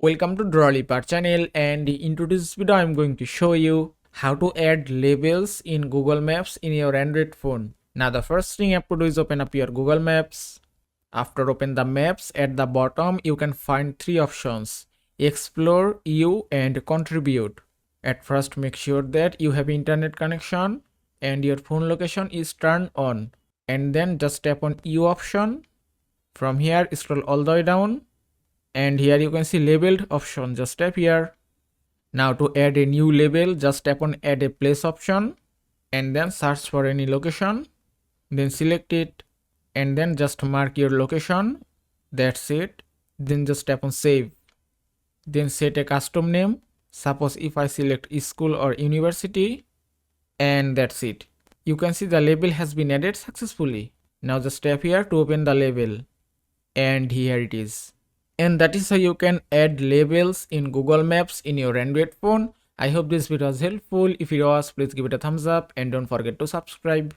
Welcome to Drawlipart channel, and in today's video I'm going to show you how to add labels in Google Maps in your Android phone. Now the first thing you have to do is open up your Google Maps. After open the maps, at the bottom you can find three options: explore, view and contribute. At first make sure that you have internet connection and your phone location is turned on, and then just tap on view option. From here scroll all the way down, and here you can see labeled option, just tap here. Now to add a new label, just tap on add a place option and then search for any location, then select it and then just mark your location. That's it. Then just tap on save, then set a custom name. Suppose if I select school or university, and that's it. You can see the label has been added successfully. Now just tap here to open the label, and here it is. And that is how you can add labels in Google Maps in your Android phone. I hope this video was helpful. If it was, please give it a thumbs up and don't forget to subscribe.